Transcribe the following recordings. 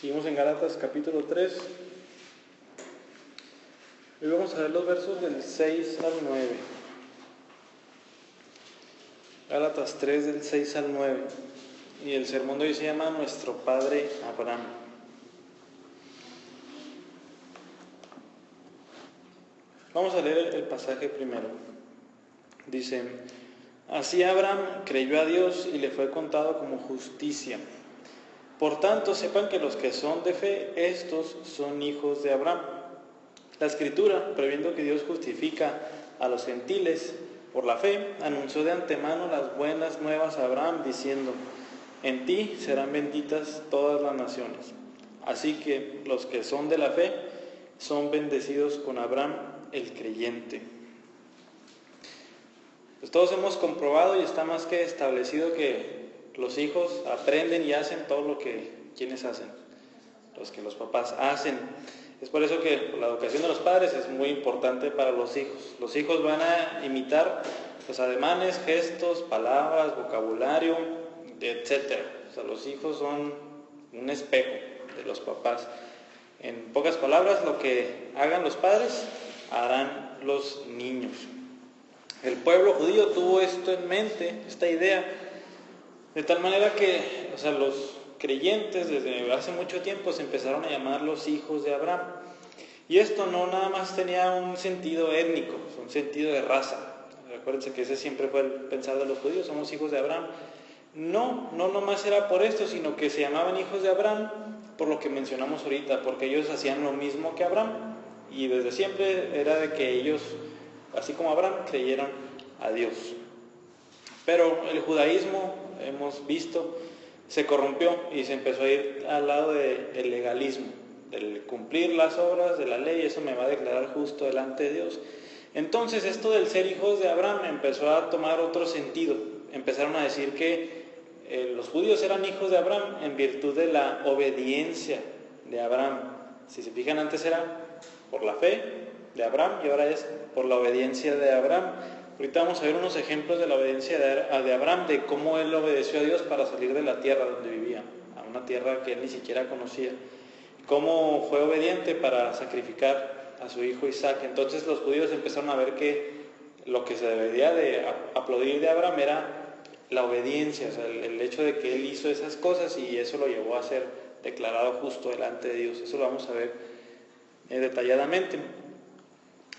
Seguimos en Gálatas capítulo 3. Hoy vamos a ver los versos del 6 al 9. Gálatas 3 del 6 al 9. Y el sermón de hoy se llama Nuestro Padre Abraham. Vamos a leer el pasaje primero. Dice: Así Abraham creyó a Dios y le fue contado como justicia. Por tanto, sepan que los que son de fe, estos son hijos de Abraham. La Escritura, previendo que Dios justifica a los gentiles por la fe, anunció de antemano las buenas nuevas a Abraham, diciendo: En ti serán benditas todas las naciones. Así que los que son de la fe son bendecidos con Abraham, el creyente. Pues todos hemos comprobado y está más que establecido que los hijos aprenden y hacen todo lo que quienes hacen, los que los papás hacen. Es por eso que la educación de los padres es muy importante para los hijos. Los hijos van a imitar los ademanes, gestos, palabras, vocabulario, etc. O sea, los hijos son un espejo de los papás. En pocas palabras, lo que hagan los padres, harán los niños. El pueblo judío tuvo esto en mente, esta idea, de tal manera que, los creyentes desde hace mucho tiempo se empezaron a llamar los hijos de Abraham. Y esto no nada más tenía un sentido étnico, un sentido de raza. Recuérdense que ese siempre fue el pensar de los judíos, somos hijos de Abraham. No nomás era por esto, sino que se llamaban hijos de Abraham por lo que mencionamos ahorita, porque ellos hacían lo mismo que Abraham. Y desde siempre era de que ellos, así como Abraham, creyeron a Dios. Pero el judaísmo, hemos visto, se corrompió y se empezó a ir al lado del legalismo, del cumplir las obras de la ley. Eso me va a declarar justo delante de Dios. Entonces esto del ser hijos de Abraham empezó a tomar otro sentido. Empezaron a decir que los judíos eran hijos de Abraham en virtud de la obediencia de Abraham. Si se fijan, antes era por la fe de Abraham y ahora es por la obediencia de Abraham. Ahorita vamos a ver unos ejemplos de la obediencia de Abraham, de cómo él obedeció a Dios para salir de la tierra donde vivía, a una tierra que él ni siquiera conocía. Cómo fue obediente para sacrificar a su hijo Isaac. Entonces los judíos empezaron a ver que lo que se debería de aplaudir de Abraham era la obediencia, el hecho de que él hizo esas cosas y eso lo llevó a ser declarado justo delante de Dios. Eso lo vamos a ver detalladamente.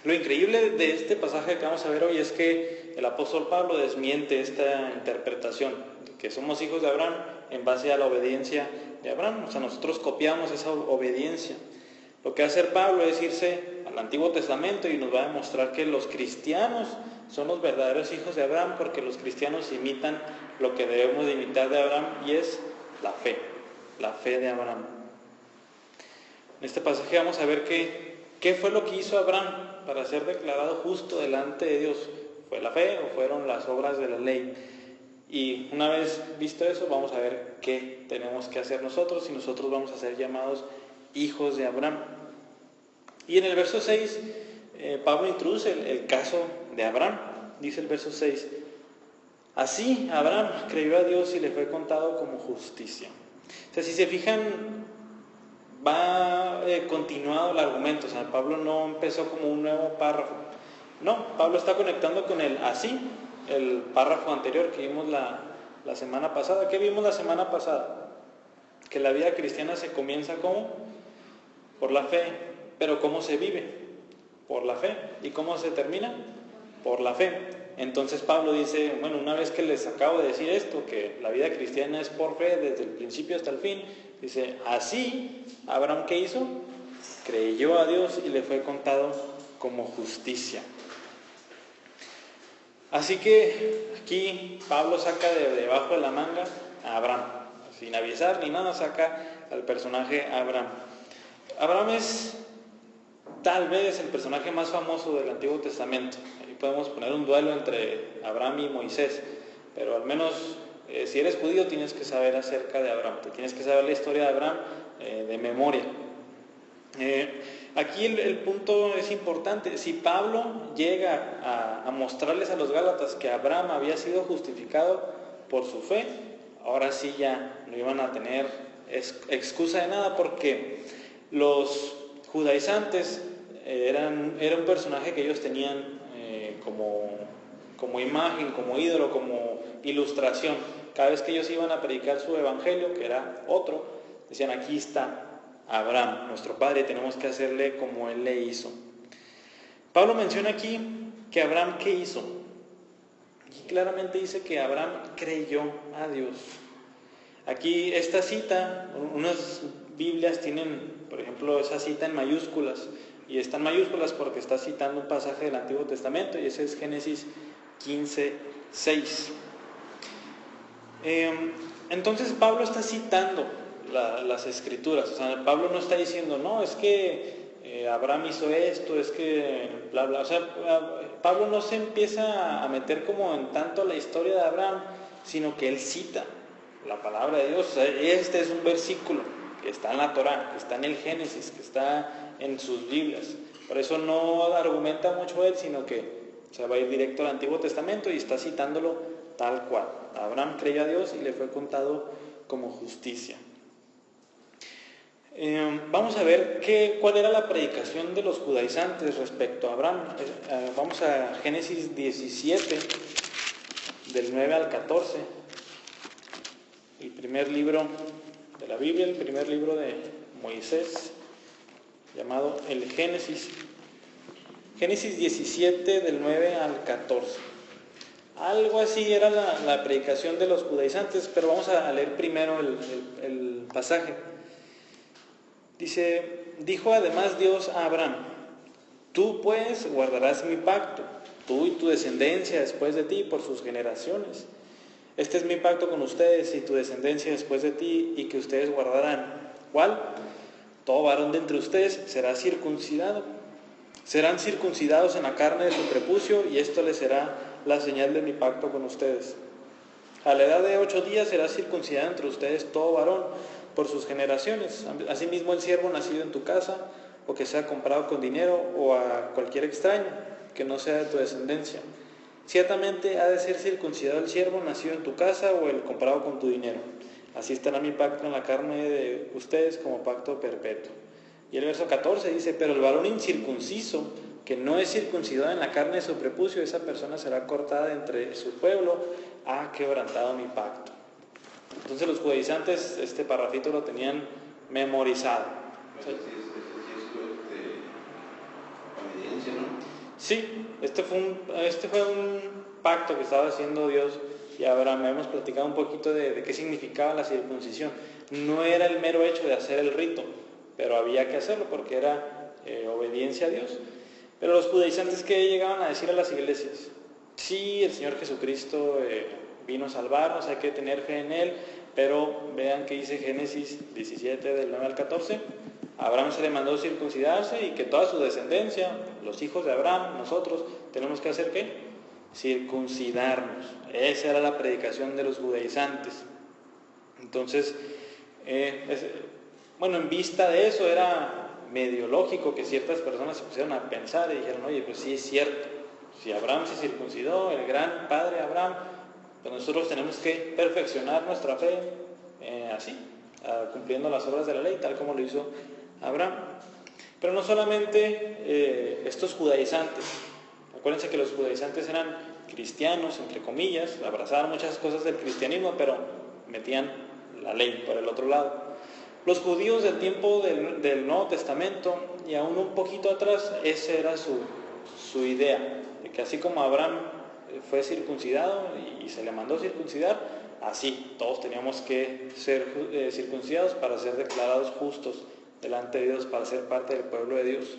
Lo increíble de este pasaje que vamos a ver hoy es que el apóstol Pablo desmiente esta interpretación, que somos hijos de Abraham en base a la obediencia de Abraham. Nosotros copiamos esa obediencia. Lo que va a hacer Pablo es irse al Antiguo Testamento y nos va a demostrar que los cristianos son los verdaderos hijos de Abraham, porque los cristianos imitan lo que debemos de imitar de Abraham, y es la fe de Abraham. En este pasaje vamos a ver qué fue lo que hizo Abraham para ser declarado justo delante de Dios. ¿Fue la fe o fueron las obras de la ley? Y una vez visto eso, vamos a ver qué tenemos que hacer nosotros, y nosotros vamos a ser llamados hijos de Abraham. Y en el verso 6, Pablo introduce el caso de Abraham. Dice el verso 6: Así Abraham creyó a Dios y le fue contado como justicia. O sea, si se fijan, va continuado el argumento. O sea, Pablo no empezó como un nuevo párrafo. No, Pablo está conectando con el así, el párrafo anterior que vimos la semana pasada. ¿Qué vimos la semana pasada? Que la vida cristiana se comienza ¿cómo? Por la fe. Pero ¿cómo se vive? Por la fe. ¿Y cómo se termina? Por la fe. Entonces Pablo dice, bueno, una vez que les acabo de decir esto, que la vida cristiana es por fe desde el principio hasta el fin, dice, así Abraham, ¿qué hizo? Creyó a Dios y le fue contado como justicia. Así que aquí Pablo saca de debajo de la manga a Abraham, sin avisar ni nada, saca al personaje Abraham. Abraham es tal vez el personaje más famoso del Antiguo Testamento. Ahí podemos poner un duelo entre Abraham y Moisés, pero al menos si eres judío tienes que saber acerca de Abraham, te tienes que saber la historia de Abraham de memoria. Aquí el punto es importante. Si Pablo llega a mostrarles a los Gálatas que Abraham había sido justificado por su fe, ahora sí ya no iban a tener excusa de nada, porque los judaizantes era un personaje que ellos tenían como imagen, como ídolo, como ilustración. Cada vez que ellos iban a predicar su evangelio, que era otro, decían: aquí está Abraham, nuestro padre, tenemos que hacerle como él le hizo. Pablo menciona aquí que Abraham, ¿qué hizo? Aquí claramente dice que Abraham creyó a Dios. Aquí esta cita, unas Biblias tienen, por ejemplo, esa cita en mayúsculas, y está en mayúsculas porque está citando un pasaje del Antiguo Testamento, y ese es Génesis 15:6. Entonces Pablo está citando las escrituras. O sea, Pablo no está diciendo: no, es que Abraham hizo esto, es que bla bla. O sea, Pablo no se empieza a meter como en tanto la historia de Abraham, sino que él cita la palabra de Dios. O sea, este es un versículo que está en la Torá, que está en el Génesis, que está en sus Biblias. Por eso no argumenta mucho él, sino que va a ir directo al Antiguo Testamento y está citándolo tal cual. Abraham creyó a Dios y le fue contado como justicia. Vamos a ver cuál era la predicación de los judaizantes respecto a Abraham. Vamos a Génesis 17, del 9 al 14. El primer libro de la Biblia, el primer libro de Moisés, llamado el Génesis. Génesis 17, del 9 al 14. Algo así era la predicación de los judaizantes, pero vamos a leer primero el pasaje. Dice: dijo además Dios a Abraham: tú pues guardarás mi pacto, tú y tu descendencia después de ti por sus generaciones. Este es mi pacto con ustedes y tu descendencia después de ti, y que ustedes guardarán. ¿Cuál? Todo varón de entre ustedes será circuncidado. Serán circuncidados en la carne de su prepucio, y esto les será la señal de mi pacto con ustedes. A la edad de 8 días será circuncidado entre ustedes todo varón por sus generaciones. Asimismo el siervo nacido en tu casa, o que sea comprado con dinero, o a cualquier extraño que no sea de tu descendencia. Ciertamente ha de ser circuncidado el siervo nacido en tu casa, o el comprado con tu dinero. Así estará mi pacto en la carne de ustedes como pacto perpetuo. Y el verso 14 dice: pero el varón incircunciso, que no es circuncidado en la carne de su prepucio, esa persona será cortada entre su pueblo, ha quebrantado mi pacto. Entonces los judaizantes este parrafito lo tenían memorizado. Obediencia, ¿no? Sí, este fue un pacto que estaba haciendo Dios y Abraham. Hemos platicado un poquito de qué significaba la circuncisión. No era el mero hecho de hacer el rito, pero había que hacerlo porque era obediencia a Dios. Pero los judaizantes, ¿qué llegaban a decir a las iglesias? Sí, el Señor Jesucristo vino a salvarnos, hay que tener fe en Él, pero vean que dice Génesis 17, del 9 al 14. A Abraham se le mandó circuncidarse, y que toda su descendencia, los hijos de Abraham, nosotros, tenemos que hacer ¿qué? Circuncidarnos. Esa era la predicación de los judaizantes. Entonces, en vista de eso era medio lógico que ciertas personas se pusieran a pensar y dijeron: oye, pues sí es cierto, si Abraham se circuncidó, el gran padre Abraham, pues nosotros tenemos que perfeccionar nuestra fe así, cumpliendo las obras de la ley, tal como lo hizo Abraham. Pero no solamente estos judaizantes. Acuérdense que los judaizantes eran cristianos, entre comillas, abrazaban muchas cosas del cristianismo, pero metían la ley por el otro lado. Los judíos del tiempo del Nuevo Testamento, y aún un poquito atrás, esa era su idea, de que así como Abraham fue circuncidado y se le mandó circuncidar, así todos teníamos que ser circuncidados para ser declarados justos delante de Dios, para ser parte del pueblo de Dios.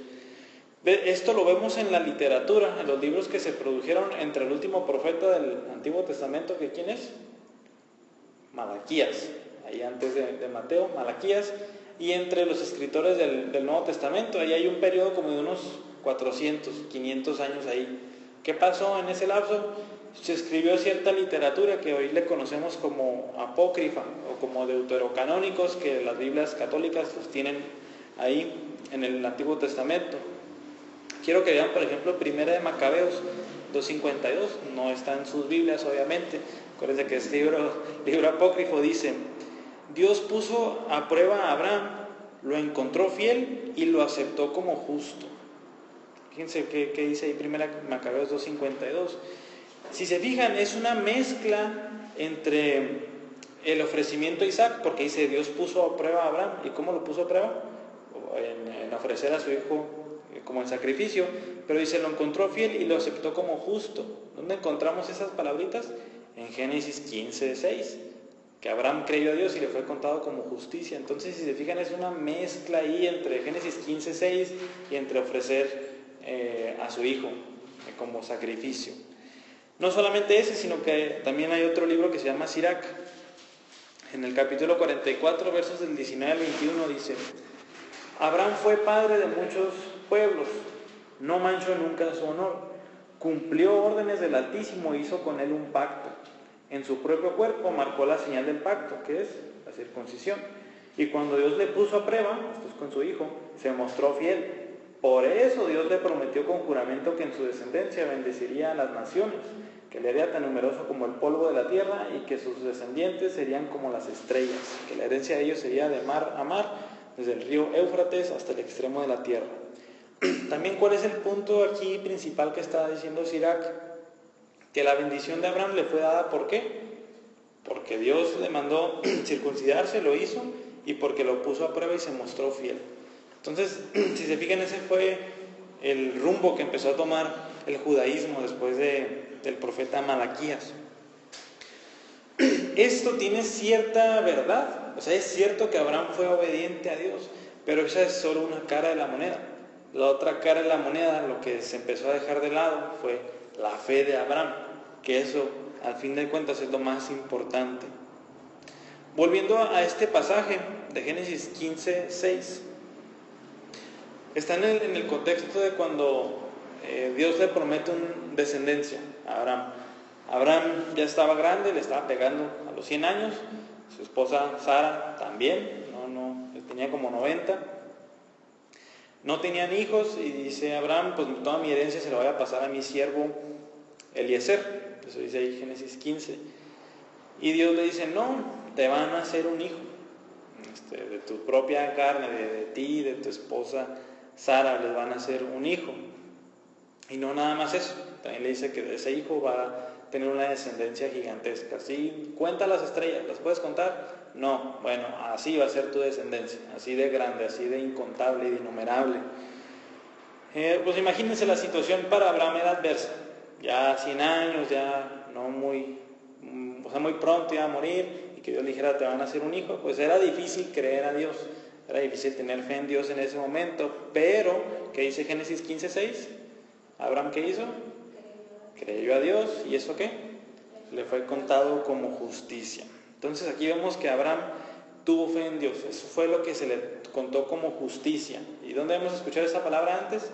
Esto lo vemos en la literatura, en los libros que se produjeron entre el último profeta del Antiguo Testamento, que ¿quién es? Malaquías, ahí antes de Mateo, Malaquías, y entre los escritores del Nuevo Testamento, ahí hay un periodo como de unos 400, 500 años ahí. ¿Qué pasó en ese lapso? Se escribió cierta literatura que hoy le conocemos como apócrifa o como deuterocanónicos, que las Biblias católicas los tienen ahí en el Antiguo Testamento. Quiero que vean, por ejemplo, Primera de Macabeos 2:52, no está en sus Biblias obviamente. Acuérdense que este libro apócrifo dice: Dios puso a prueba a Abraham, lo encontró fiel y lo aceptó como justo. Fíjense qué dice ahí 1 Macabeos 2:52. Si se fijan, es una mezcla entre el ofrecimiento a Isaac, porque dice Dios puso a prueba a Abraham. ¿Y cómo lo puso a prueba? En ofrecer a su hijo como en sacrificio, pero dice lo encontró fiel y lo aceptó como justo. ¿Dónde encontramos esas palabritas? En Génesis 15:6, que Abraham creyó a Dios y le fue contado como justicia. Entonces, si se fijan, es una mezcla ahí entre Génesis 15:6 y entre ofrecer a su hijo como sacrificio. No solamente ese, sino que también hay otro libro que se llama Sirach. En el capítulo 44, versos del 19 al 21 dice: Abraham fue padre de muchos pueblos, no manchó nunca su honor, cumplió órdenes del Altísimo, hizo con él un pacto. En su propio cuerpo marcó la señal del pacto, que es la circuncisión. Y cuando Dios le puso a prueba, esto es con su hijo, se mostró fiel. Por eso Dios le prometió con juramento que en su descendencia bendeciría a las naciones, que le haría tan numeroso como el polvo de la tierra y que sus descendientes serían como las estrellas, que la herencia de ellos sería de mar a mar, desde el río Éufrates hasta el extremo de la tierra. También, ¿cuál es el punto aquí principal que está diciendo Sirach? Que la bendición de Abraham le fue dada, ¿por qué? Porque Dios le mandó circuncidarse, lo hizo, y porque lo puso a prueba y se mostró fiel. Entonces, si se fijan, ese fue el rumbo que empezó a tomar el judaísmo después del profeta Malaquías. Esto tiene cierta verdad, o sea, es cierto que Abraham fue obediente a Dios, pero esa es solo una cara de la moneda. La otra cara de la moneda, lo que se empezó a dejar de lado, fue la fe de Abraham, que eso, al fin de cuentas, es lo más importante. Volviendo a este pasaje de Génesis 15:6, está en el contexto de cuando Dios le promete una descendencia a Abraham. Abraham ya estaba grande, le estaba pegando a los 100 años, su esposa Sara también, tenía como 90. No tenían hijos y dice Abraham, pues toda mi herencia se la voy a pasar a mi siervo Eliezer. Eso dice ahí Génesis 15. Y Dios le dice, no, te van a hacer un hijo, de tu propia carne, de ti, de tu esposa Sara, les van a hacer un hijo. Y no nada más eso, también le dice que de ese hijo va a tener una descendencia gigantesca. ¿Sí? Cuenta las estrellas, ¿las puedes contar? No, bueno, así va a ser tu descendencia, así de grande, así de incontable y de innumerable. Pues imagínense la situación para Abraham era adversa, ya 100 años, ya no muy pronto iba a morir, y que Dios le dijera, te van a hacer un hijo. Pues era difícil creer a Dios, era difícil tener fe en Dios en ese momento, pero, ¿qué dice Génesis 15:6? Abraham, ¿qué hizo? Creyó a Dios, ¿y eso qué? Le fue contado como justicia. Entonces aquí vemos que Abraham tuvo fe en Dios, eso fue lo que se le contó como justicia. ¿Y dónde hemos escuchado esa palabra antes?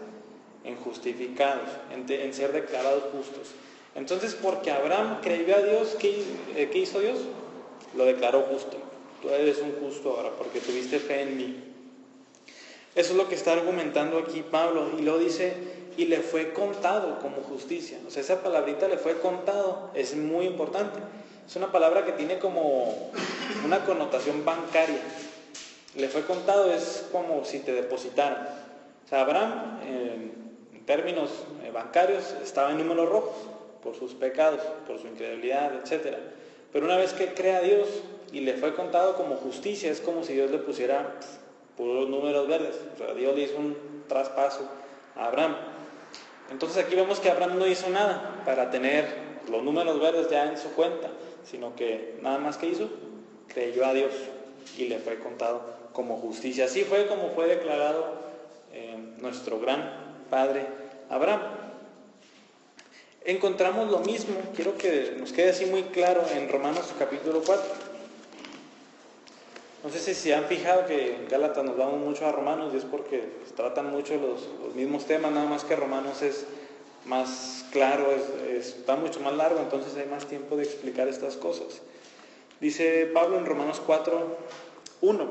En justificados, en ser declarados justos. Entonces, porque Abraham creyó a Dios, ¿qué hizo Dios? Lo declaró justo. Tú eres un justo ahora porque tuviste fe en mí. Eso es lo que está argumentando aquí Pablo, y lo dice, y le fue contado como justicia. O sea, esa palabrita le fue contado, es muy importante. Es una palabra que tiene como una connotación bancaria. Le fue contado, es como si te depositaran. O sea, Abraham, en términos bancarios, estaba en números rojos por sus pecados, por su incredulidad, etc. Pero una vez que cree a Dios y le fue contado como justicia, es como si Dios le pusiera puros números verdes. O sea, Dios le hizo un traspaso a Abraham. Entonces aquí vemos que Abraham no hizo nada para tener los números verdes ya en su cuenta, sino que nada más que hizo, creyó a Dios y le fue contado como justicia. Así fue como fue declarado nuestro gran padre Abraham. Encontramos lo mismo, quiero que nos quede así muy claro, en Romanos capítulo 4. No sé si se han fijado que en Gálatas nos vamos mucho a Romanos, y es porque tratan mucho los mismos temas, nada más que Romanos es más claro, está mucho más largo, entonces hay más tiempo de explicar estas cosas. Dice Pablo en Romanos 4:1,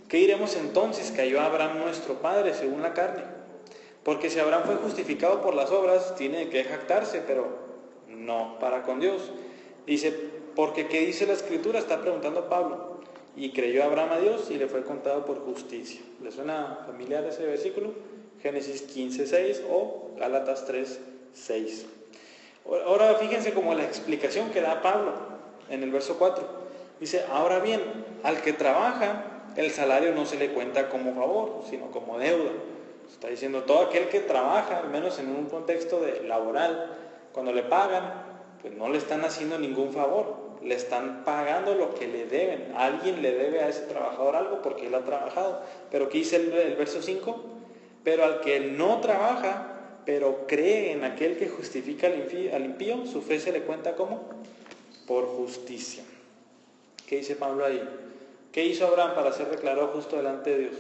¿qué diremos entonces que halló a Abraham nuestro padre según la carne? Porque si Abraham fue justificado por las obras, tiene que jactarse, pero no para con Dios. Dice, porque ¿qué dice la Escritura? Está preguntando Pablo. y creyó Abraham a Dios y le fue contado por justicia. ¿Le suena familiar ese versículo? Génesis 15:6 o Gálatas 3:6. Ahora fíjense como la explicación que da Pablo en el verso 4. Dice, ahora bien, al que trabaja, el salario no se le cuenta como favor, sino como deuda. Está diciendo, todo aquel que trabaja, al menos en un contexto laboral, cuando le pagan, pues no le están haciendo ningún favor, le están pagando lo que le deben. Alguien le debe a ese trabajador algo porque él ha trabajado. Pero ¿qué dice el verso 5? Pero al que no trabaja, pero cree en aquel que justifica al impío, su fe se le cuenta como por justicia. ¿Qué dice Pablo ahí? ¿Qué hizo Abraham para ser declarado justo delante de Dios?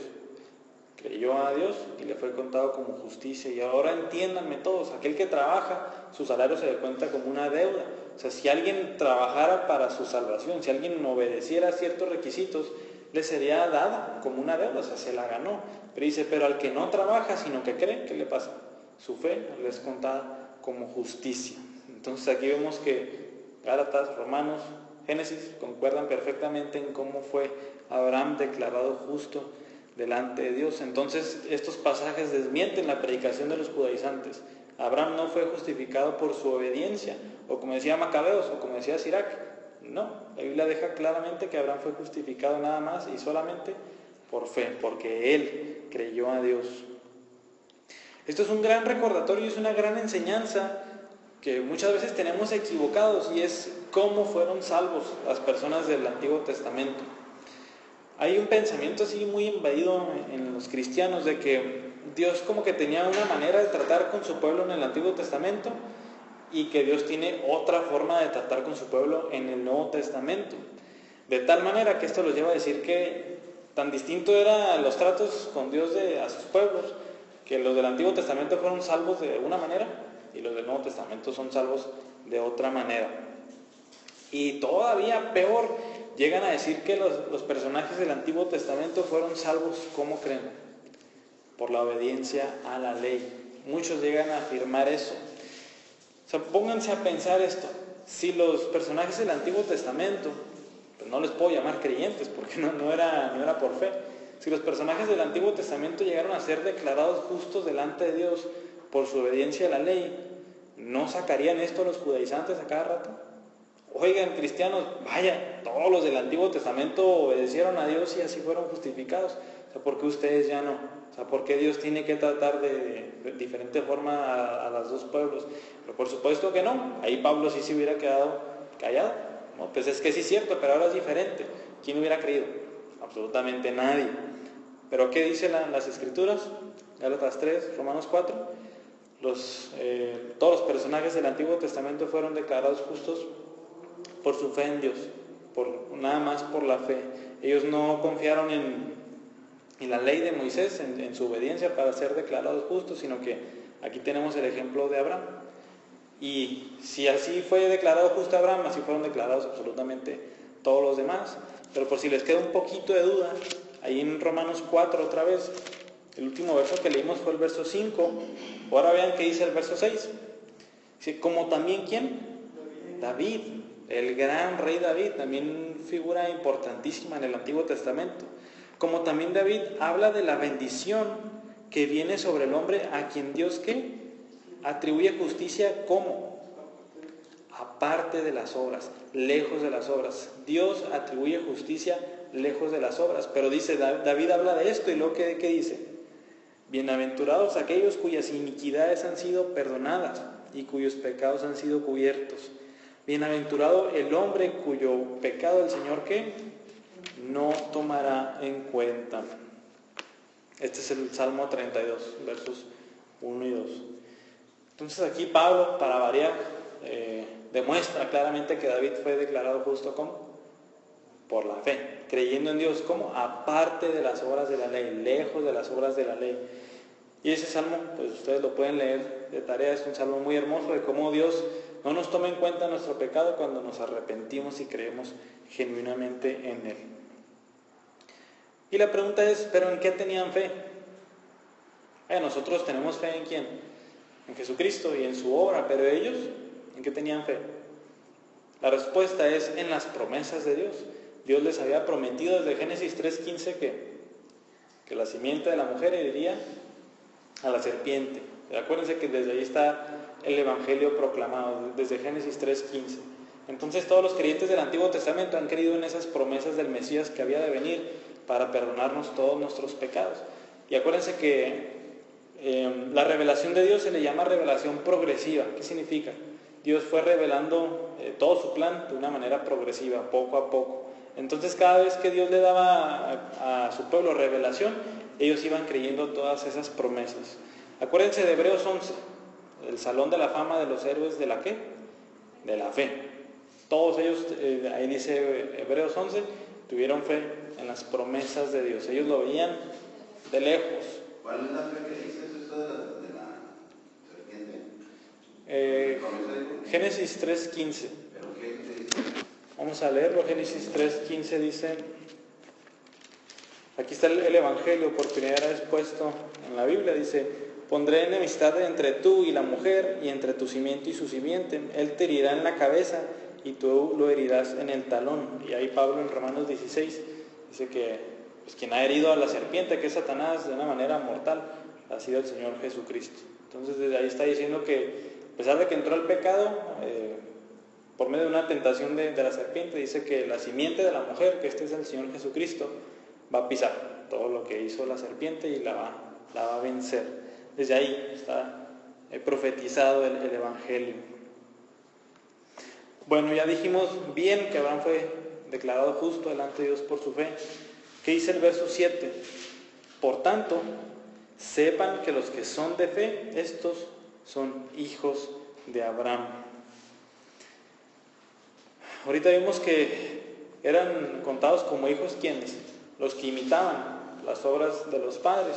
Creyó a Dios y le fue contado como justicia. Y ahora entiéndanme todos, aquel que trabaja, su salario se le cuenta como una deuda. O sea, si alguien trabajara para su salvación, si alguien obedeciera ciertos requisitos, le sería dada como una deuda, o sea, se la ganó. Pero dice, pero al que no trabaja, sino que cree, ¿qué le pasa? Su fe le es contada como justicia. Entonces aquí vemos que Gálatas, Romanos, Génesis concuerdan perfectamente en cómo fue Abraham declarado justo delante de Dios. Entonces estos pasajes desmienten la predicación de los judaizantes. Abraham no fue justificado por su obediencia, o como decía Macabeos, o como decía Sirac. No, la Biblia deja claramente que Abraham fue justificado nada más y solamente por fe, porque él creyó a Dios. Esto es un gran recordatorio y es una gran enseñanza que muchas veces tenemos equivocados, y es cómo fueron salvos las personas del Antiguo Testamento. Hay un pensamiento así muy invadido en los cristianos de que Dios como que tenía una manera de tratar con su pueblo en el Antiguo Testamento y que Dios tiene otra forma de tratar con su pueblo en el Nuevo Testamento. De tal manera que esto los lleva a decir que tan distinto eran los tratos con Dios a sus pueblos, que los del Antiguo Testamento fueron salvos de una manera y los del Nuevo Testamento son salvos de otra manera. Y todavía peor, llegan a decir que los personajes del Antiguo Testamento fueron salvos, ¿cómo creen? Por la obediencia a la ley. Muchos llegan a afirmar eso. O sea, pónganse a pensar esto. Si los personajes del Antiguo Testamento, pues no les puedo llamar creyentes porque no era por fe. Si los personajes del Antiguo Testamento llegaron a ser declarados justos delante de Dios por su obediencia a la ley, ¿no sacarían esto los judaizantes a cada rato? Oigan, cristianos, vaya, todos los del Antiguo Testamento obedecieron a Dios y así fueron justificados. O sea, ¿por qué ustedes ya no? O sea, ¿por qué Dios tiene que tratar de diferente forma a los dos pueblos? Pero por supuesto que no. Ahí Pablo sí se hubiera quedado callado. No, pues es que sí es cierto, pero ahora es diferente. ¿Quién hubiera creído? Absolutamente nadie. ¿Pero qué dicen las Escrituras? Gálatas 3, Romanos 4. Todos los personajes del Antiguo Testamento fueron declarados justos por su fe en Dios, nada más por la fe. Ellos no confiaron en la ley de Moisés, en su obediencia para ser declarados justos, sino que aquí tenemos el ejemplo de Abraham. Y si así fue declarado justo Abraham, así fueron declarados absolutamente todos los demás. Pero por si les queda un poquito de duda, ahí en Romanos 4 otra vez, el último verso que leímos fue el verso 5. Ahora vean qué dice el verso 6. Dice, como también ¿quién? David, el gran rey David, también figura importantísima en el Antiguo Testamento. Como también David habla de la bendición que viene sobre el hombre a quien Dios, ¿qué? Atribuye justicia, ¿cómo? Aparte de las obras, lejos de las obras. Dios atribuye justicia lejos de las obras. Pero dice, David habla de esto y luego ¿qué dice? Bienaventurados aquellos cuyas iniquidades han sido perdonadas y cuyos pecados han sido cubiertos. Bienaventurado el hombre cuyo pecado el Señor, ¿qué? No tomará en cuenta. Este es el Salmo 32, versos 1 y 2. Entonces aquí Pablo, para variar, demuestra claramente que David fue declarado justo ¿cómo? Por la fe, creyendo en Dios, ¿cómo? Aparte de las obras de la ley, lejos de las obras de la ley. Y ese salmo, pues ustedes lo pueden leer de tarea, es un salmo muy hermoso de cómo Dios no nos toma en cuenta nuestro pecado cuando nos arrepentimos y creemos genuinamente en Él. Y la pregunta es, ¿pero en qué tenían fe? Nosotros tenemos fe en ¿quién? En Jesucristo y en su obra, pero ellos, ¿en qué tenían fe? La respuesta es en las promesas de Dios. Dios les había prometido desde Génesis 3:15 que la simiente de la mujer heriría a la serpiente. Acuérdense que desde ahí está el Evangelio proclamado, desde Génesis 3:15. Entonces todos los creyentes del Antiguo Testamento han creído en esas promesas del Mesías que había de venir para perdonarnos todos nuestros pecados. Y acuérdense que la revelación de Dios se le llama revelación progresiva. ¿Qué significa? Dios fue revelando todo su plan de una manera progresiva, poco a poco. Entonces cada vez que Dios le daba a su pueblo revelación, ellos iban creyendo todas esas promesas. Acuérdense de Hebreos 11, el salón de la fama de los héroes de la ¿qué? De la fe. Todos ellos, ahí dice Hebreos 11, tuvieron fe en las promesas de Dios. Ellos lo veían de lejos. ¿Cuál es la fe que dice eso de la serpiente? Génesis 3:15. ¿Pero qué dice? Vamos a leerlo. Génesis 3:15 dice, aquí está el Evangelio por primera vez puesto en la Biblia, dice: pondré enemistad entre tú y la mujer, y entre tu simiente y su simiente. Él te herirá en la cabeza, y tú lo herirás en el talón. Y ahí Pablo en Romanos 16 dice que pues, quien ha herido a la serpiente, que es Satanás, de una manera mortal, ha sido el Señor Jesucristo. Entonces desde ahí está diciendo que a pesar de que entró el pecado, por medio de una tentación de la serpiente, dice que la simiente de la mujer, que este es el Señor Jesucristo, va a pisar todo lo que hizo la serpiente y la va a vencer. Desde ahí está profetizado el Evangelio. Bueno, ya dijimos bien que Abraham fue declarado justo delante de Dios por su fe. ¿Qué dice el verso 7? Por tanto, sepan que los que son de fe, estos son hijos de Abraham. Ahorita vimos que eran contados como hijos ¿quiénes? Los que imitaban las obras de los padres.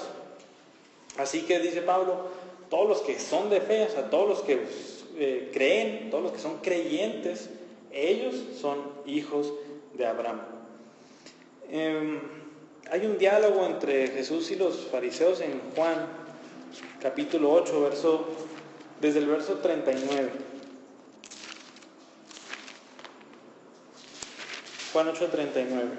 Así que dice Pablo, todos los que son de fe, o sea, todos los que creen, todos los que son creyentes, ellos son hijos de Abraham. Hay un diálogo entre Jesús y los fariseos en Juan, capítulo 8, desde el verso 39. Juan 8, 39.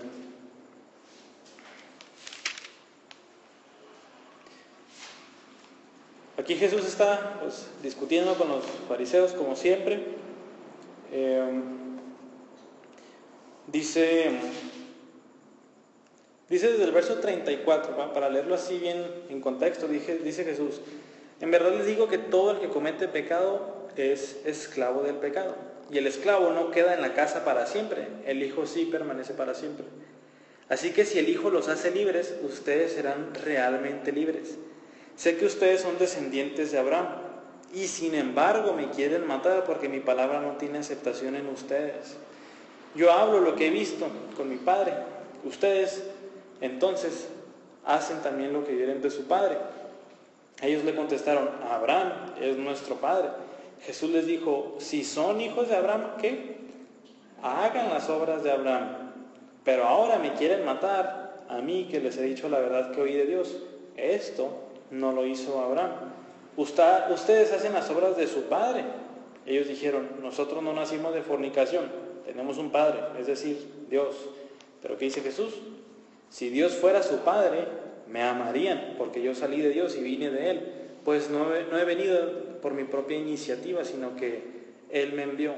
Aquí Jesús está discutiendo con los fariseos como siempre. Dice desde el verso 34, para leerlo así bien en contexto, dice Jesús: en verdad les digo que todo el que comete pecado es esclavo del pecado. Y el esclavo no queda en la casa para siempre, el Hijo sí permanece para siempre. Así que si el Hijo los hace libres, ustedes serán realmente libres. Sé que ustedes son descendientes de Abraham, y sin embargo me quieren matar porque mi palabra no tiene aceptación en ustedes. Yo hablo lo que he visto con mi padre. Ustedes, entonces, hacen también lo que vieron de su padre. Ellos le contestaron: Abraham es nuestro padre. Jesús les dijo: si son hijos de Abraham, ¿qué? Hagan las obras de Abraham. Pero ahora me quieren matar, a mí que les he dicho la verdad que oí de Dios. Esto no lo hizo Abraham. Ustedes hacen las obras de su padre. Ellos dijeron: nosotros no nacimos de fornicación, tenemos un padre, es decir, Dios. Pero ¿qué dice Jesús? Si Dios fuera su padre, me amarían, porque yo salí de Dios y vine de Él. Pues no he venido por mi propia iniciativa, sino que Él me envió.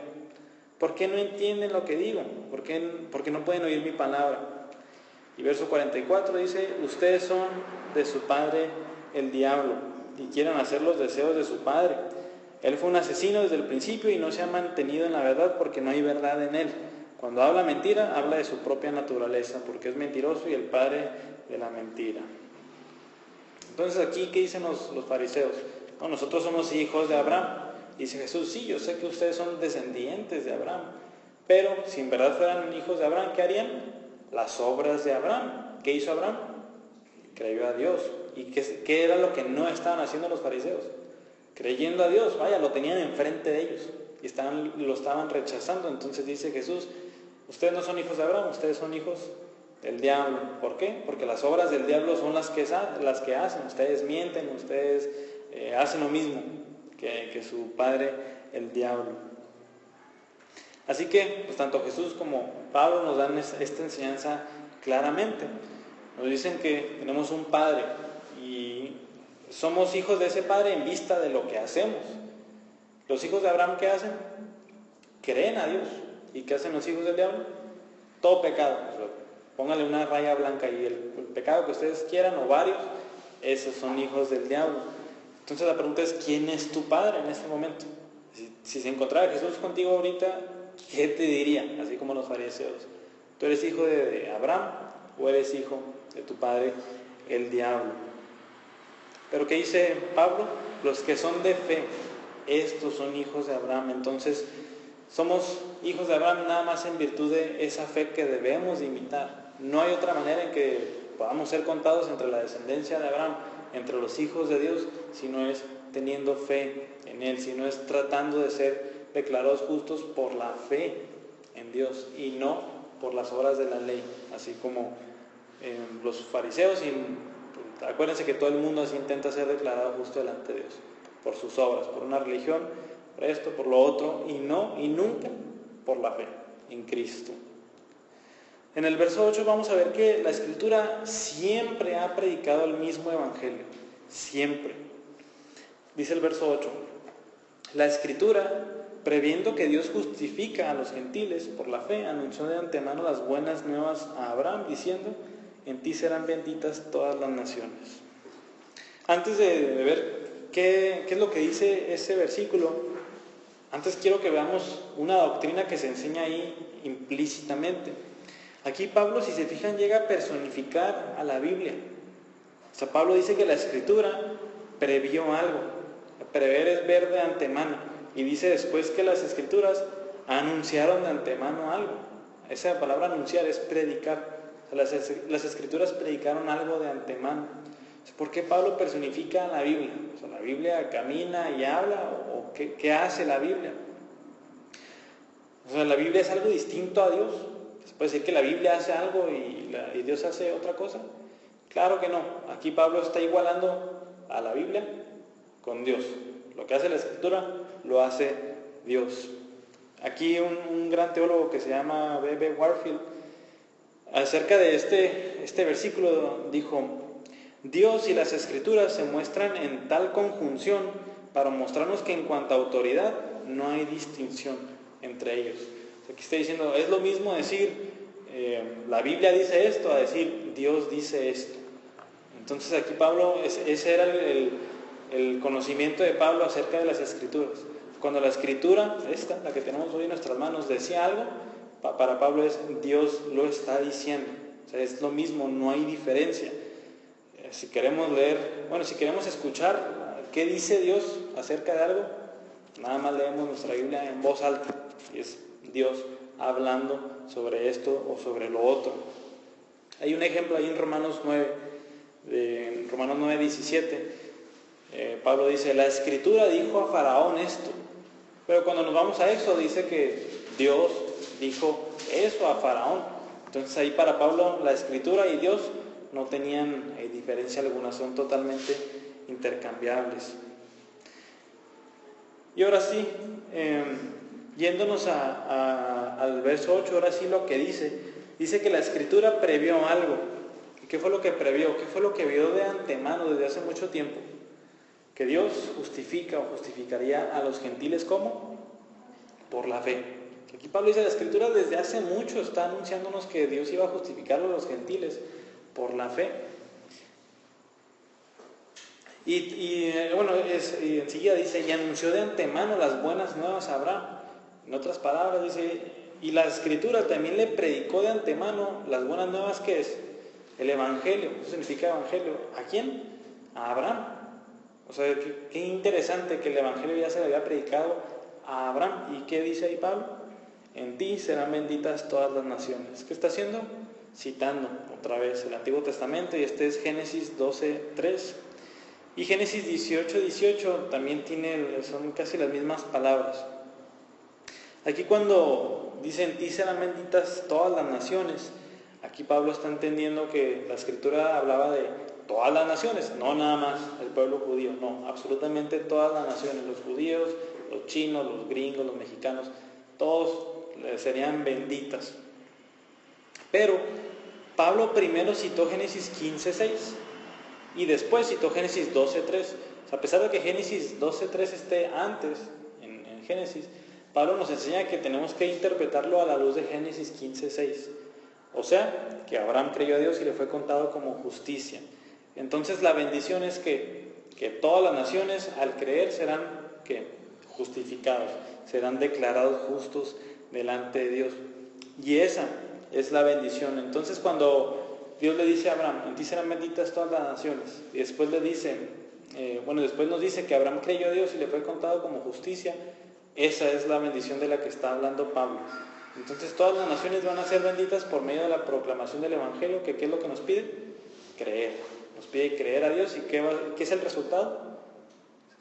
¿Por qué no entienden lo que digo? ¿Por qué no pueden oír mi palabra? Y verso 44 dice: ustedes son de su padre el diablo, y quieren hacer los deseos de su padre. Él fue un asesino desde el principio y no se ha mantenido en la verdad porque no hay verdad en él. Cuando habla mentira, habla de su propia naturaleza, porque es mentiroso y el padre de la mentira. Entonces aquí, ¿qué dicen los fariseos? No, nosotros somos hijos de Abraham. Dice Jesús: sí, yo sé que ustedes son descendientes de Abraham, pero si en verdad fueran hijos de Abraham, ¿qué harían? Las obras de Abraham. ¿Qué hizo Abraham? Creyó a Dios. ¿Y qué era lo que no estaban haciendo los fariseos? Creyendo a Dios. Vaya, lo tenían enfrente de ellos y lo estaban rechazando. Entonces dice Jesús: ustedes no son hijos de Abraham, ustedes son hijos del diablo. ¿Por qué? Porque las obras del diablo son las que hacen. Ustedes mienten, ustedes hacen lo mismo que su padre el diablo. Así que, pues tanto Jesús como Pablo nos dan esta enseñanza claramente. Nos dicen que tenemos un Padre y somos hijos de ese Padre en vista de lo que hacemos. Los hijos de Abraham, ¿qué hacen? Creen a Dios. ¿Y qué hacen los hijos del diablo? Todo pecado. Póngale una raya blanca y el pecado que ustedes quieran, o varios, esos son hijos del diablo. Entonces la pregunta es, ¿quién es tu Padre en este momento? Si se encontrara Jesús contigo ahorita, ¿qué te diría? Así como los fariseos. ¿Tú eres hijo de Abraham o eres hijo de tu padre, el diablo? Pero ¿qué dice Pablo? Los que son de fe, estos son hijos de Abraham. Entonces, somos hijos de Abraham nada más en virtud de esa fe que debemos de imitar. No hay otra manera en que podamos ser contados entre la descendencia de Abraham, entre los hijos de Dios, si no es teniendo fe en Él, si no es tratando de ser declarados justos por la fe en Dios y no por las obras de la ley, así como los fariseos. Y acuérdense que todo el mundo así intenta ser declarado justo delante de Dios, por sus obras, por una religión, por esto, por lo otro, y no, y nunca por la fe en Cristo. En el verso 8 vamos a ver que la Escritura siempre ha predicado el mismo Evangelio, siempre. Dice el verso 8, la Escritura, previendo que Dios justifica a los gentiles por la fe, anunció de antemano las buenas nuevas a Abraham, diciendo, en ti serán benditas todas las naciones. Antes de ver qué es lo que dice ese versículo, antes quiero que veamos una doctrina que se enseña ahí implícitamente. Aquí Pablo, si se fijan, llega a personificar a la Biblia. O sea, Pablo dice que la Escritura previó algo. Prever es ver de antemano. Y dice después que las Escrituras anunciaron de antemano algo. Esa palabra anunciar es predicar. O sea, las Escrituras predicaron algo de antemano. ¿Por qué Pablo personifica a la Biblia? O sea, ¿la Biblia camina y habla? ¿O qué hace la Biblia? O sea, ¿la Biblia es algo distinto a Dios? ¿Se puede decir que la Biblia hace algo y Dios hace otra cosa? Claro que no. Aquí Pablo está igualando a la Biblia con Dios. Lo que hace la Escritura lo hace Dios. Aquí un gran teólogo que se llama B.B. Warfield, acerca de este versículo, dijo: Dios y las Escrituras se muestran en tal conjunción para mostrarnos que en cuanto a autoridad no hay distinción entre ellos. Aquí está diciendo, es lo mismo decir la Biblia dice esto a decir Dios dice esto. Entonces aquí Pablo, ese era el conocimiento de Pablo acerca de las Escrituras. Cuando la Escritura, esta, la que tenemos hoy en nuestras manos, decía algo, para Pablo es Dios lo está diciendo. O sea, es lo mismo, no hay diferencia. Si queremos leer, si queremos escuchar qué dice Dios acerca de algo, nada más leemos nuestra Biblia en voz alta. Y es Dios hablando sobre esto o sobre lo otro. Hay un ejemplo ahí en Romanos 9:17. Pablo dice, la Escritura dijo a Faraón esto. Pero cuando nos vamos a Éxodo dice que Dios dijo eso a Faraón. Entonces ahí para Pablo la Escritura y Dios no tenían diferencia alguna, son totalmente intercambiables. Y ahora sí, yéndonos al verso 8, ahora sí lo que dice que la Escritura previó algo. ¿Qué fue lo que previó? ¿Qué fue lo que vio de antemano desde hace mucho tiempo? Que Dios justifica o justificaría a los gentiles, ¿cómo? Por la fe. Aquí Pablo dice, la Escritura desde hace mucho está anunciándonos que Dios iba a justificar a los gentiles por la fe. Y enseguida dice, y anunció de antemano las buenas nuevas a Abraham. En otras palabras dice, y la Escritura también le predicó de antemano las buenas nuevas, que es el Evangelio. ¿Qué significa Evangelio? ¿A quién? A Abraham. O sea, qué interesante que el Evangelio ya se le había predicado a Abraham. ¿Y qué dice ahí Pablo? En ti serán benditas todas las naciones. ¿Qué está haciendo? Citando otra vez el Antiguo Testamento, y este es Génesis 12:3. Y Génesis 18:18 también son casi las mismas palabras. Aquí cuando dice en ti serán benditas todas las naciones, aquí Pablo está entendiendo que la Escritura hablaba de todas las naciones, no nada más el pueblo judío, no, absolutamente todas las naciones, los judíos, los chinos, los gringos, los mexicanos, todos serían benditas. Pero Pablo primero citó Génesis 15:6 y después citó Génesis 12:3. O sea, a pesar de que Génesis 12:3 esté antes en Génesis, Pablo nos enseña que tenemos que interpretarlo a la luz de Génesis 15:6. O sea, que Abraham creyó a Dios y le fue contado como justicia. Entonces la bendición es que todas las naciones al creer serán justificados, serán declarados justos delante de Dios. Y esa es la bendición. Entonces cuando Dios le dice a Abraham, en ti serán benditas todas las naciones, y después le dice, después nos dice que Abraham creyó a Dios y le fue contado como justicia, esa es la bendición de la que está hablando Pablo. Entonces todas las naciones van a ser benditas por medio de la proclamación del Evangelio, que ¿qué es lo que nos pide? Creer. Nos pide creer a Dios. ¿Y qué es el resultado?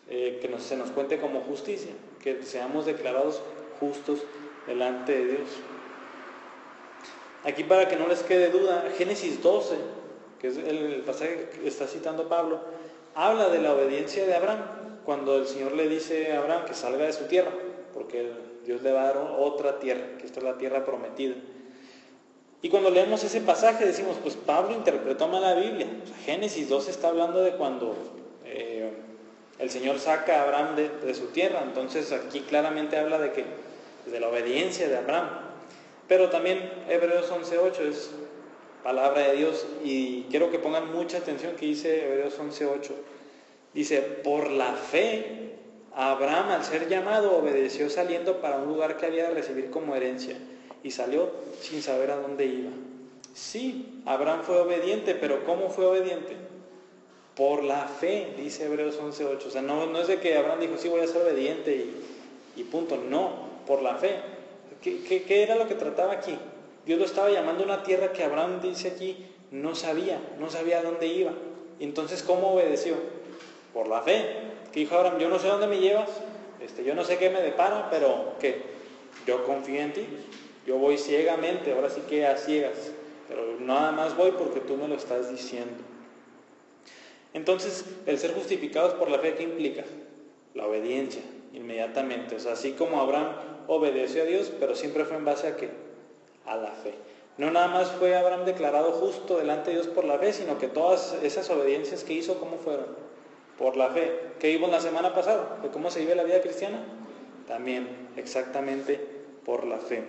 Se nos cuente como justicia, que seamos declarados justos delante de Dios. Aquí, para que no les quede duda, Génesis 12, que es el pasaje que está citando Pablo, habla de la obediencia de Abraham, cuando el Señor le dice a Abraham que salga de su tierra, porque Dios le va a dar otra tierra, que esta es la tierra prometida. Y cuando leemos ese pasaje decimos, pues Pablo interpretó mal la Biblia. O sea, Génesis 12 está hablando de cuando el Señor saca a Abraham de su tierra. Entonces aquí claramente habla de la obediencia de Abraham. Pero también Hebreos 11:8 es palabra de Dios, y quiero que pongan mucha atención que dice Hebreos 11:8. Dice, por la fe Abraham, al ser llamado, obedeció saliendo para un lugar que había de recibir como herencia, y salió sin saber a dónde iba. Sí, Abraham fue obediente, pero ¿cómo fue obediente? Por la fe, dice Hebreos 11:8. O sea, no es de que Abraham dijo, sí, voy a ser obediente y punto. No, por la fe. ¿Qué era lo que trataba aquí? Dios lo estaba llamando a una tierra que Abraham, dice aquí, no sabía a dónde iba. Entonces, ¿cómo obedeció? Por la fe. Que dijo Abraham, yo no sé dónde me llevas, yo no sé qué me depara, pero ¿qué? Yo confío en ti. Yo voy ciegamente, ahora sí que a ciegas, pero nada más voy porque tú me lo estás diciendo. Entonces, el ser justificados por la fe, ¿qué implica? La obediencia, inmediatamente. O sea, así como Abraham obedeció a Dios, pero siempre fue en base a ¿qué? A la fe. No nada más fue Abraham declarado justo delante de Dios por la fe, sino que todas esas obediencias que hizo, ¿cómo fueron? Por la fe. ¿Qué vimos la semana pasada? ¿De cómo se vive la vida cristiana? También, exactamente por la fe.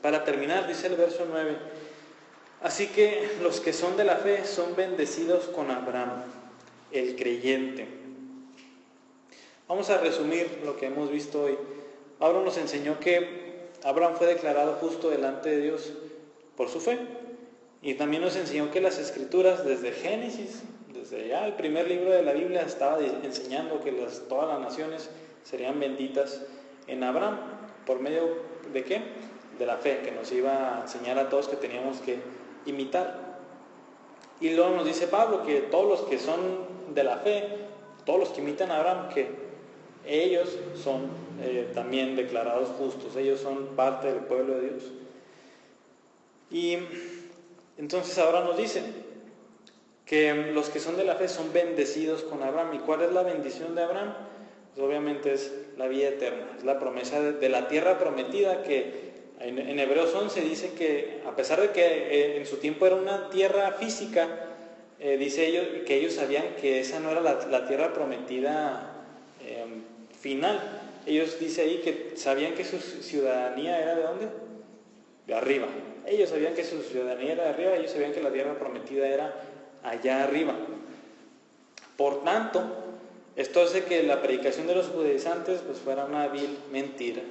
Para terminar, dice el verso 9, así que los que son de la fe son bendecidos con Abraham, el creyente. Vamos a resumir lo que hemos visto hoy. Pablo nos enseñó que Abraham fue declarado justo delante de Dios por su fe. Y también nos enseñó que las Escrituras, desde Génesis, desde ya el primer libro de la Biblia, estaba enseñando que todas las naciones serían benditas en Abraham. ¿Por medio de qué? De la fe, que nos iba a enseñar a todos que teníamos que imitar. Y luego nos dice Pablo que todos los que son de la fe, todos los que imitan a Abraham, que ellos son también declarados justos, ellos son parte del pueblo de Dios. Y entonces ahora nos dice que los que son de la fe son bendecidos con Abraham. ¿Y cuál es la bendición de Abraham? Pues obviamente es la vida eterna, es la promesa de la tierra prometida, que en Hebreos 11 dice que a pesar de que en su tiempo era una tierra física, dice que ellos sabían que esa no era la tierra prometida final. Ellos, dice ahí, que sabían que su ciudadanía era ¿de dónde? De arriba. Ellos sabían que su ciudadanía era de arriba, ellos sabían que la tierra prometida era allá arriba. Por tanto, esto hace que la predicación de los judaizantes pues fuera una vil mentira.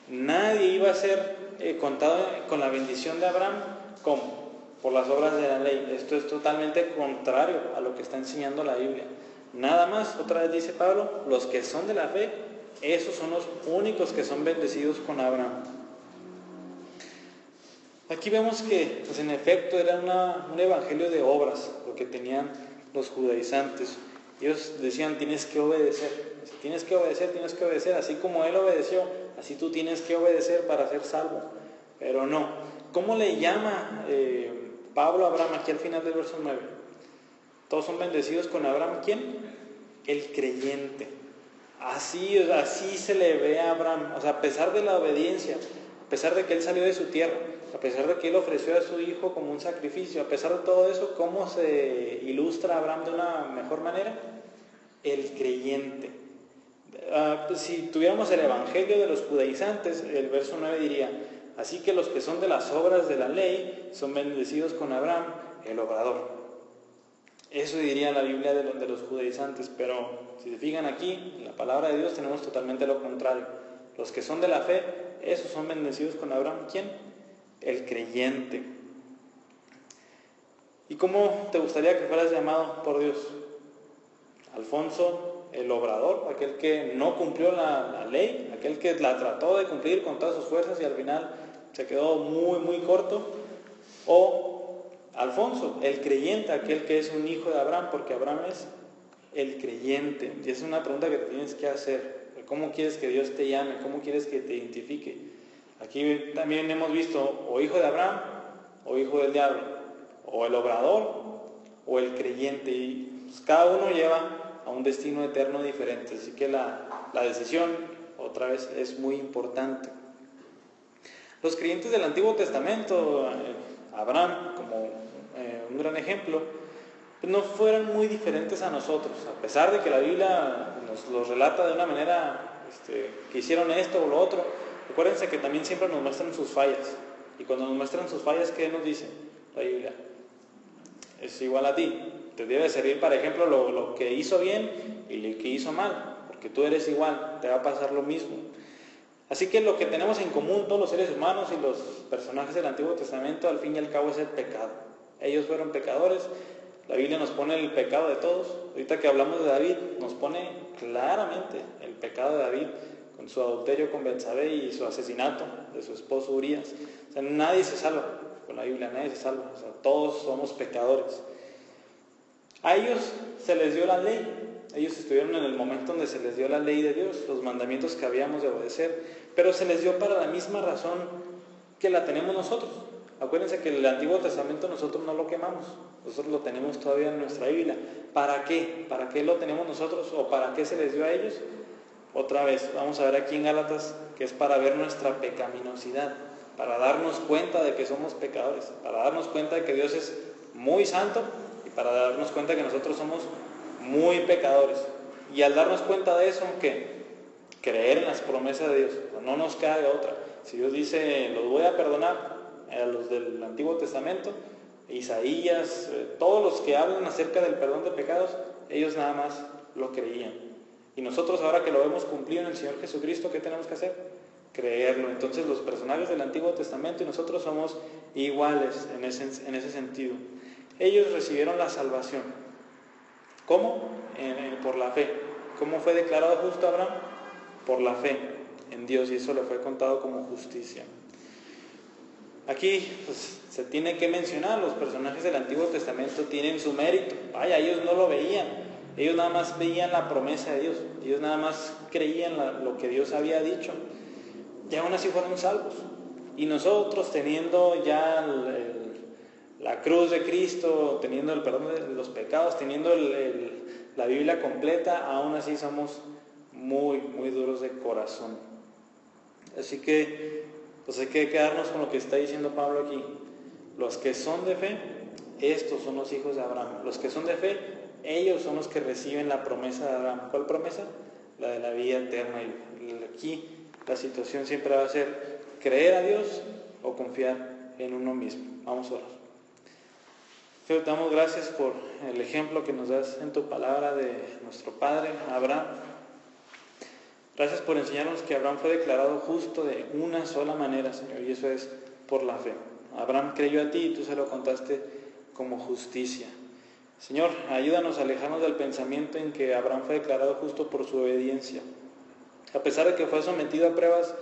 Nadie iba a ser contado con la bendición de Abraham como por las obras de la ley. Esto es totalmente contrario a lo que está enseñando la Biblia. Nada más, otra vez dice Pablo, los que son de la fe, esos son los únicos que son bendecidos con Abraham. Aquí vemos que, pues en efecto, era un evangelio de obras, lo que tenían los judaizantes. Ellos decían, tienes que obedecer, así como él obedeció, así tú tienes que obedecer para ser salvo. Pero no. ¿Cómo le llama Pablo a Abraham aquí al final del verso 9? Todos son bendecidos con Abraham. ¿Quién? El creyente. Así se le ve a Abraham. O sea, a pesar de la obediencia, a pesar de que él salió de su tierra, a pesar de que él ofreció a su hijo como un sacrificio, a pesar de todo eso, ¿cómo se ilustra a Abraham de una mejor manera? El creyente. Si tuviéramos el evangelio de los judaizantes, el verso 9 diría: así que los que son de las obras de la ley son bendecidos con Abraham, el obrador. Eso diría la Biblia de los judaizantes, pero si se fijan aquí, en la palabra de Dios tenemos totalmente lo contrario. Los que son de la fe, esos son bendecidos con Abraham. ¿Quién? El creyente. ¿Y cómo te gustaría que fueras llamado por Dios? Alfonso, el obrador, aquel que no cumplió la ley, aquel que la trató de cumplir con todas sus fuerzas y al final se quedó muy, muy corto. O Alfonso, el creyente, aquel que es un hijo de Abraham, porque Abraham es el creyente. Y esa es una pregunta que te tienes que hacer. ¿Cómo quieres que Dios te llame? ¿Cómo quieres que te identifique? Aquí también hemos visto o hijo de Abraham o hijo del diablo, o el obrador o el creyente, y pues cada uno lleva a un destino eterno diferente, así que la decisión otra vez es muy importante. Los creyentes del Antiguo Testamento, Abraham como un gran ejemplo, pues no fueron muy diferentes a nosotros, a pesar de que la Biblia nos los relata de una manera que hicieron esto o lo otro. Recuérdense que también siempre nos muestran sus fallas, y cuando nos muestran sus fallas, ¿qué nos dice la Biblia? Es igual a ti, te debe servir para ejemplo lo que hizo bien y lo que hizo mal, porque tú eres igual, te va a pasar lo mismo. Así que lo que tenemos en común todos los seres humanos y los personajes del Antiguo Testamento, al fin y al cabo, es el pecado. Ellos fueron pecadores. La Biblia nos pone el pecado de todos. Ahorita que hablamos de David, nos pone claramente el pecado de David con su adulterio con Betsabé y su asesinato de su esposo Urías. O sea, nadie se salva con la Biblia, nadie se salva. O sea, todos somos pecadores. A ellos se les dio la ley. Ellos estuvieron en el momento donde se les dio la ley de Dios, los mandamientos que habíamos de obedecer, pero se les dio para la misma razón que la tenemos nosotros. Acuérdense que el Antiguo Testamento nosotros no lo quemamos, nosotros lo tenemos todavía en nuestra Biblia. ¿Para qué? ¿Para qué lo tenemos nosotros o para qué se les dio a ellos? Otra vez, vamos a ver aquí en Gálatas que es para ver nuestra pecaminosidad, para darnos cuenta de que somos pecadores, para darnos cuenta de que Dios es muy santo y para darnos cuenta que nosotros somos muy pecadores. Y al darnos cuenta de eso, ¿qué? Creer en las promesas de Dios. No nos queda de otra. Si Dios dice, los voy a perdonar, a los del Antiguo Testamento, Isaías, todos los que hablan acerca del perdón de pecados, ellos nada más lo creían. Y nosotros ahora que lo hemos cumplido en el Señor Jesucristo, ¿qué tenemos que hacer? Creerlo. Entonces los personajes del Antiguo Testamento y nosotros somos iguales en ese sentido. Ellos recibieron la salvación. ¿Cómo? Por la fe. ¿Cómo fue declarado justo Abraham? Por la fe en Dios, y eso le fue contado como justicia. Aquí pues, se tiene que mencionar, los personajes del Antiguo Testamento tienen su mérito. Vaya, ellos no lo veían, ellos nada más veían la promesa de Dios, ellos nada más creían lo que Dios había dicho, y aún así fueron salvos. Y nosotros, teniendo ya la cruz de Cristo, teniendo el perdón de los pecados, teniendo la Biblia completa, aún así somos muy, muy duros de corazón. Así que pues hay que quedarnos con lo que está diciendo Pablo aquí. Los que son de fe, estos son los hijos de Abraham. Los que son de fe, ellos son los que reciben la promesa de Abraham. ¿Cuál promesa? La de la vida eterna. Y aquí la situación siempre va a ser creer a Dios o confiar en uno mismo. Vamos a orar. Señor, te damos gracias por el ejemplo que nos das en tu palabra de nuestro padre Abraham. Gracias por enseñarnos que Abraham fue declarado justo de una sola manera, Señor, y eso es por la fe. Abraham creyó a ti y tú se lo contaste como justicia. Señor, ayúdanos a alejarnos del pensamiento en que Abraham fue declarado justo por su obediencia. A pesar de que fue sometido a pruebas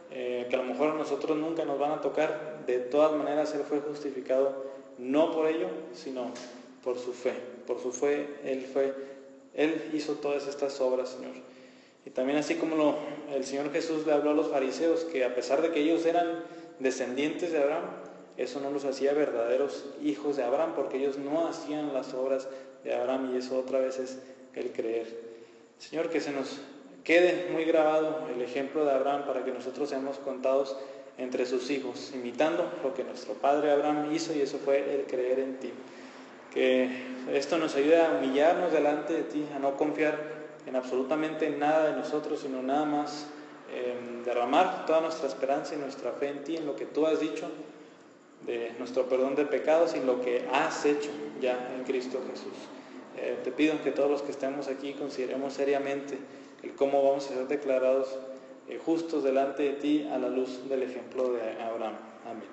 que a lo mejor a nosotros nunca nos van a tocar, de todas maneras él fue justificado no por ello, sino por su fe. Por su fe él hizo todas estas obras, Señor. Y también así como el Señor Jesús le habló a los fariseos, que a pesar de que ellos eran descendientes de Abraham, eso no los hacía verdaderos hijos de Abraham, porque ellos no hacían las obras de Abraham, y eso otra vez es el creer. Señor, que se nos quede muy grabado el ejemplo de Abraham para que nosotros seamos contados entre sus hijos, imitando lo que nuestro padre Abraham hizo, y eso fue el creer en ti. Que esto nos ayude a humillarnos delante de ti, a no confiar en absolutamente nada de nosotros, sino nada más derramar toda nuestra esperanza y nuestra fe en ti, en lo que tú has dicho, de nuestro perdón de pecados y lo que has hecho ya en Cristo Jesús. Te pido que todos los que estemos aquí consideremos seriamente el cómo vamos a ser declarados justos delante de ti a la luz del ejemplo de Abraham. Amén.